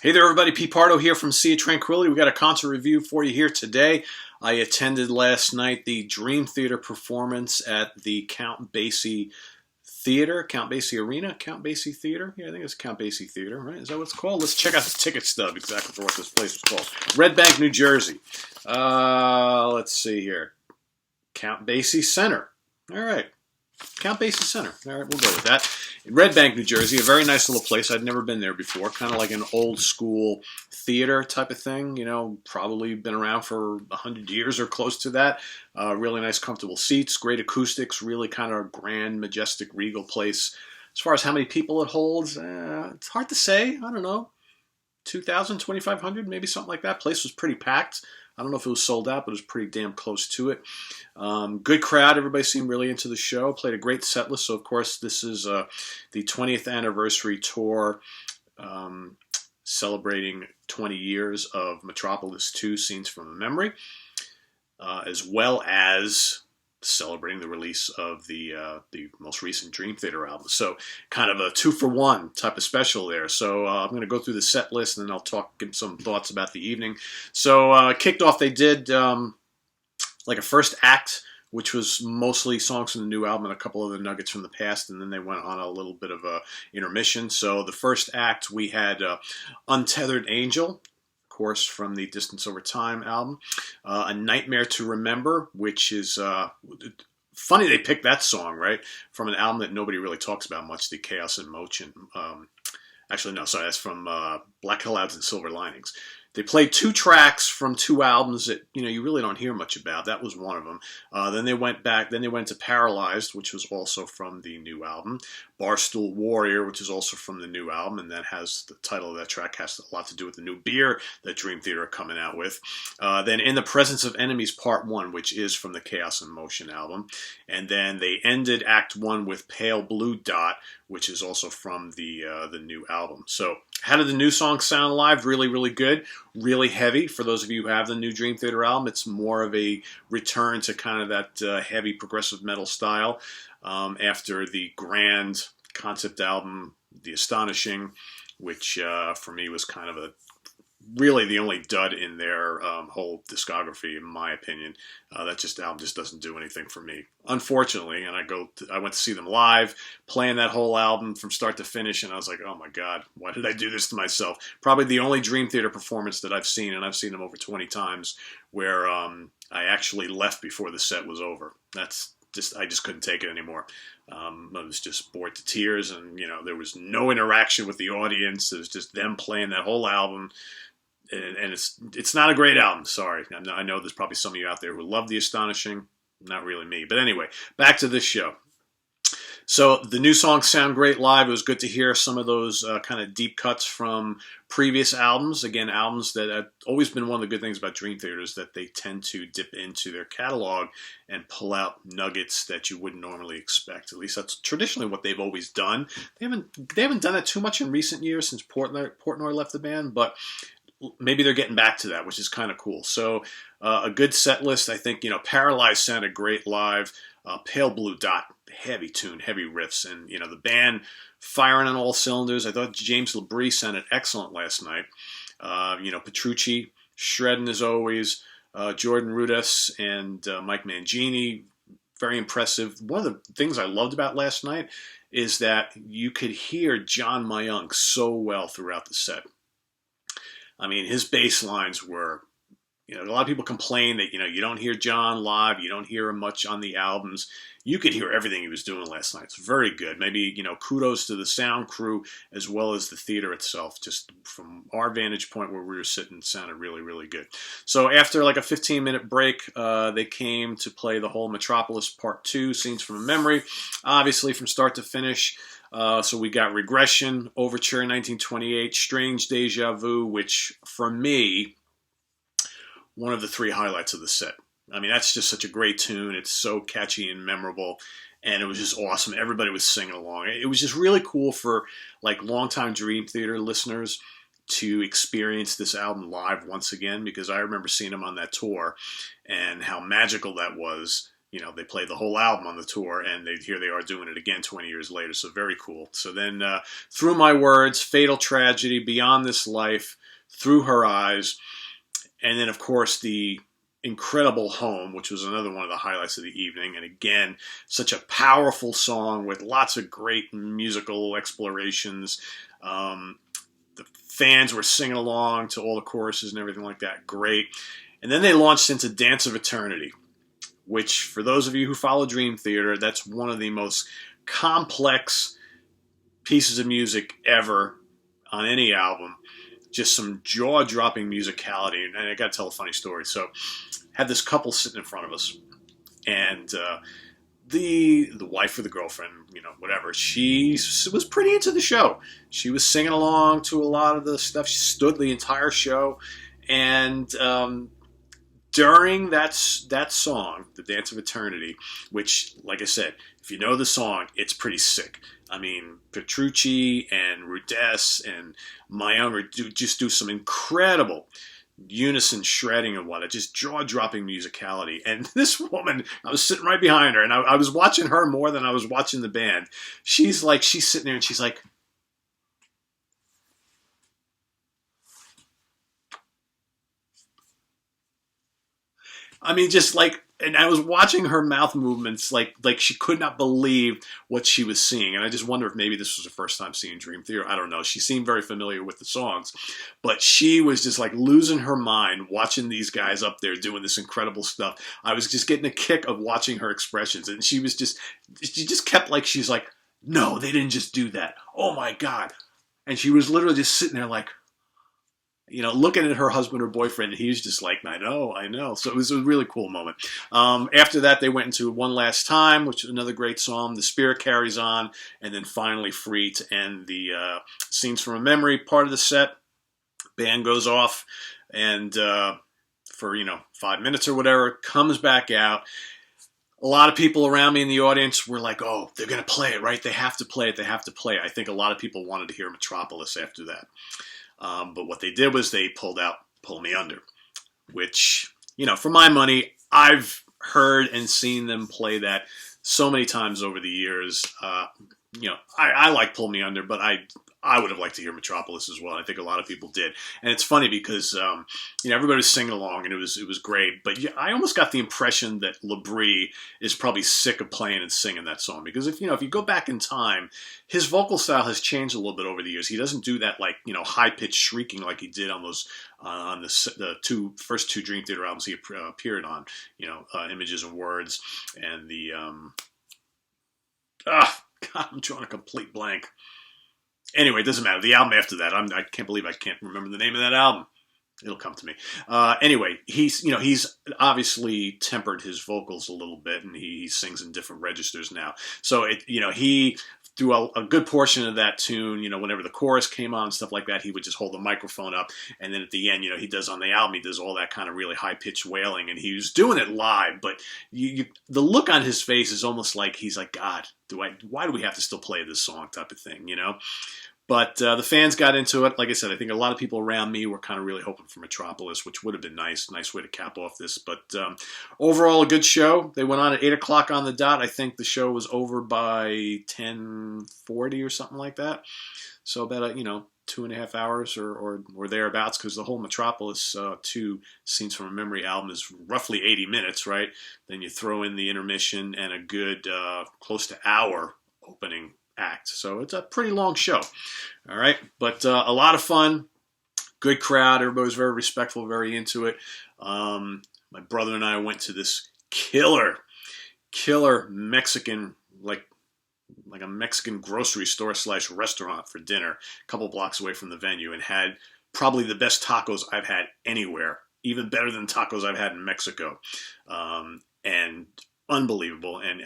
Hey there, everybody. Pardo here from Sea of Tranquility. We got a concert review for you here today. I attended last night the Dream Theater performance at the Count Basie Theater, Count Basie Arena, Count Basie Theater. Yeah, I think it's Count Basie Theater, right? Is that what it's called? Let's check out the ticket stub exactly for what this place was called. Red Bank, New Jersey. Let's see here. Count Basie Center. All right. Count Basie Center. All right, we'll go with that. In Red Bank, New Jersey, a very nice little place. I'd never been there before. Kind of like an old school theater type of thing. You know, probably been around for 100 years or close to that. Really nice, comfortable seats, great acoustics, really kind of grand, majestic, regal place. As far as how many people it holds, it's hard to say. I don't know. 2,000, 2,500, maybe something like that. Place was pretty packed. I don't know if it was sold out, but it was pretty damn close to it. Good crowd. Everybody seemed really into the show. Played a great set list. So, of course, this is the 20th anniversary tour celebrating 20 years of Metropolis 2 Scenes from a Memory, as well as celebrating the release of the most recent Dream Theater album. So kind of a 2-for-1 type of special there. So I'm going to go through the set list and then I'll give some thoughts about the evening. So kicked off, they did like a first act, which was mostly songs from the new album and a couple of the nuggets from the past, and then they went on a little bit of a intermission. So the first act, we had Untethered Angel, course, from the Distance Over Time album. A Nightmare to Remember, which is funny they picked that song, right? From an album that nobody really talks about much, the Chaos in Motion. Actually, no, sorry, that's from Black Clouds and Silver Linings. They played 2 tracks from 2 albums that you really don't hear much about. That was one of them. Then they went back. Then they went to Paralyzed, which was also from the new album. Barstool Warrior, which is also from the new album, and that has the title of that track has a lot to do with the new beer that Dream Theater are coming out with. Then In the Presence of Enemies Part 1, which is from the Chaos in Motion album. And then they ended Act 1 with Pale Blue Dot, which is also from the new album. So how did the new song sound live? Really, really good. Really heavy. For those of you who have the new Dream Theater album, it's more of a return to kind of that heavy progressive metal style after the grand concept album, The Astonishing, which for me was kind of really the only dud in their whole discography, in my opinion. That album just doesn't do anything for me, unfortunately. And I went to see them live, playing that whole album from start to finish, and I was like, oh my God, why did I do this to myself? Probably the only Dream Theater performance that I've seen, and I've seen them over 20 times, where I actually left before the set was over. I just couldn't take it anymore. I was just bored to tears, and there was no interaction with the audience. It was just them playing that whole album. And it's not a great album, sorry. I know there's probably some of you out there who love The Astonishing. Not really me. But anyway, back to this show. So the new songs sound great live. It was good to hear some of those kind of deep cuts from previous albums. Again, albums that have always been one of the good things about Dream Theater is that they tend to dip into their catalog and pull out nuggets that you wouldn't normally expect. At least that's traditionally what they've always done. They haven't done it too much in recent years since Portnoy left the band, but maybe they're getting back to that, which is kind of cool. So a good set list. I think, Paralyzed sounded great live. Pale Blue Dot, heavy tune, heavy riffs. And, the band firing on all cylinders. I thought James LaBrie sounded excellent last night. Petrucci, shredding as always. Jordan Rudess and Mike Mangini, very impressive. One of the things I loved about last night is that you could hear John Mayung so well throughout the set. I mean, his bass lines were, a lot of people complain that, you don't hear John live, you don't hear him much on the albums. You could hear everything he was doing last night. It's very good. Maybe, kudos to the sound crew as well as the theater itself. Just from our vantage point where we were sitting, it sounded really, really good. So after like a 15-minute break, they came to play the whole Metropolis Part 2, Scenes from a Memory, obviously from start to finish. So we got Regression, Overture 1928, Strange Deja Vu, which for me, one of the 3 highlights of the set. I mean, that's just such a great tune. It's so catchy and memorable, and it was just awesome. Everybody was singing along. It was just really cool for like longtime Dream Theater listeners to experience this album live once again, because I remember seeing them on that tour and how magical that was. they played the whole album on the tour, and here they are doing it again 20 years later. So very cool. So then, Through My Words, Fatal Tragedy, Beyond This Life, Through Her Eyes, and then of course the incredible Home, which was another one of the highlights of the evening. And again, such a powerful song with lots of great musical explorations. The fans were singing along to all the choruses and everything like that. Great. And then they launched into Dance of Eternity, which, for those of you who follow Dream Theater, that's one of the most complex pieces of music ever on any album. Just some jaw-dropping musicality. And I got to tell a funny story. So, had this couple sitting in front of us, and the wife or the girlfriend, whatever, she was pretty into the show. She was singing along to a lot of the stuff. She stood the entire show, and during that song, The Dance of Eternity, which, like I said, if you know the song, it's pretty sick. I mean, Petrucci and Rudess and Mayunga just do some incredible unison shredding and whatnot, just jaw-dropping musicality. And this woman, I was sitting right behind her, and I was watching her more than I was watching the band. She's sitting there, and she's like, I mean, just like, and I was watching her mouth movements like she could not believe what she was seeing. And I just wonder if maybe this was her first time seeing Dream Theater. I don't know. She seemed very familiar with the songs, but she was just like losing her mind watching these guys up there doing this incredible stuff. I was just getting a kick of watching her expressions. And she just kept like, she's like, no, they didn't just do that. Oh my God. And she was literally just sitting there like, looking at her husband or boyfriend, and he was just like, I know. So it was a really cool moment. After that, they went into One Last Time, which is another great song. The Spirit Carries On, and then finally Free to end the Scenes from a Memory part of the set. Band goes off, and for 5 minutes or whatever, comes back out. A lot of people around me in the audience were like, oh, they're going to play it, right? They have to play it. I think a lot of people wanted to hear Metropolis after that. But what they did was they pulled out Pull Me Under, which, for my money, I've heard and seen them play that so many times over the years. I like Pull Me Under, but I would have liked to hear Metropolis as well. I think a lot of people did. And it's funny because, everybody was singing along and it was great. But I almost got the impression that LaBrie is probably sick of playing and singing that song. Because if you go back in time, his vocal style has changed a little bit over the years. He doesn't do that high-pitched shrieking like he did on those, on the first two Dream Theater albums he appeared on, Images and Words and the, God, I'm drawing a complete blank. Anyway, it doesn't matter. The album after that, I can't believe I can't remember the name of that album. It'll come to me. Anyway, he's obviously tempered his vocals a little bit, and he sings in different registers now. So he through a good portion of that tune, whenever the chorus came on and stuff like that, he would just hold the microphone up, and then at the end, he does on the album, he does all that kind of really high pitched wailing, and he was doing it live. But the look on his face is almost like he's like, God, why do we have to still play this song type of thing, But the fans got into it. Like I said, I think a lot of people around me were kind of really hoping for Metropolis, which would have been nice. Nice way to cap off this. But overall, a good show. They went on at 8 o'clock on the dot. I think the show was over by 10:40 or something like that. So about 2.5 hours or thereabouts, because the whole Metropolis 2 Scenes from a Memory album is roughly 80 minutes, right? Then you throw in the intermission and a good close to hour opening act. So it's a pretty long show. All right. But a lot of fun. Good crowd. Everybody was very respectful, very into it. My brother and I went to this killer Mexican, like a Mexican grocery store / restaurant for dinner, a couple blocks away from the venue, and had probably the best tacos I've had anywhere, even better than tacos I've had in Mexico. And unbelievable. And,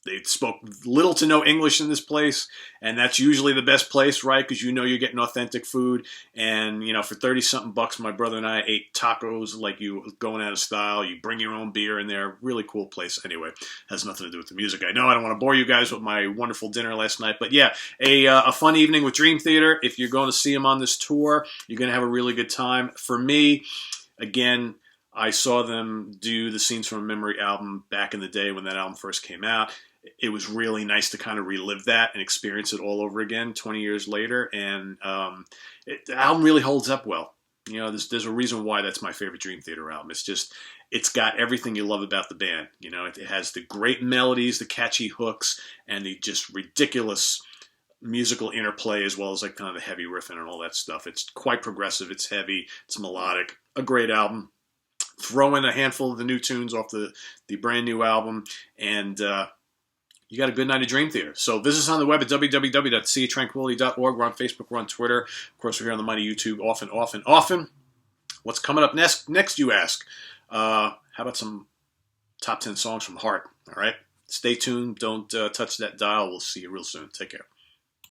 they spoke little to no English in this place, and that's usually the best place, right? Because you're getting authentic food. And, for 30-something bucks, my brother and I ate tacos like you going out of style. You bring your own beer in there. Really cool place. Anyway, has nothing to do with the music. I know I don't want to bore you guys with my wonderful dinner last night. But yeah, a fun evening with Dream Theater. If you're going to see them on this tour, you're going to have a really good time. For me, again, I saw them do the Scenes from a Memory album back in the day when that album first came out. It was really nice to kind of relive that and experience it all over again 20 years later. And the album really holds up well. You know, there's a reason why that's my favorite Dream Theater album. It's got everything you love about the band. You know, it has the great melodies, the catchy hooks, and the just ridiculous musical interplay, as well as like kind of the heavy riffing and all that stuff. It's quite progressive. It's heavy. It's melodic. A great album. Throw in a handful of the new tunes off the brand new album, and you got a good night of Dream Theater. So visit us on the web at www.seatranquility.org. We're on Facebook. We're on Twitter. Of course, we're here on the Mighty YouTube often. What's coming up next, you ask? How about some top 10 songs from Heart? All right? Stay tuned. Don't touch that dial. We'll see you real soon. Take care.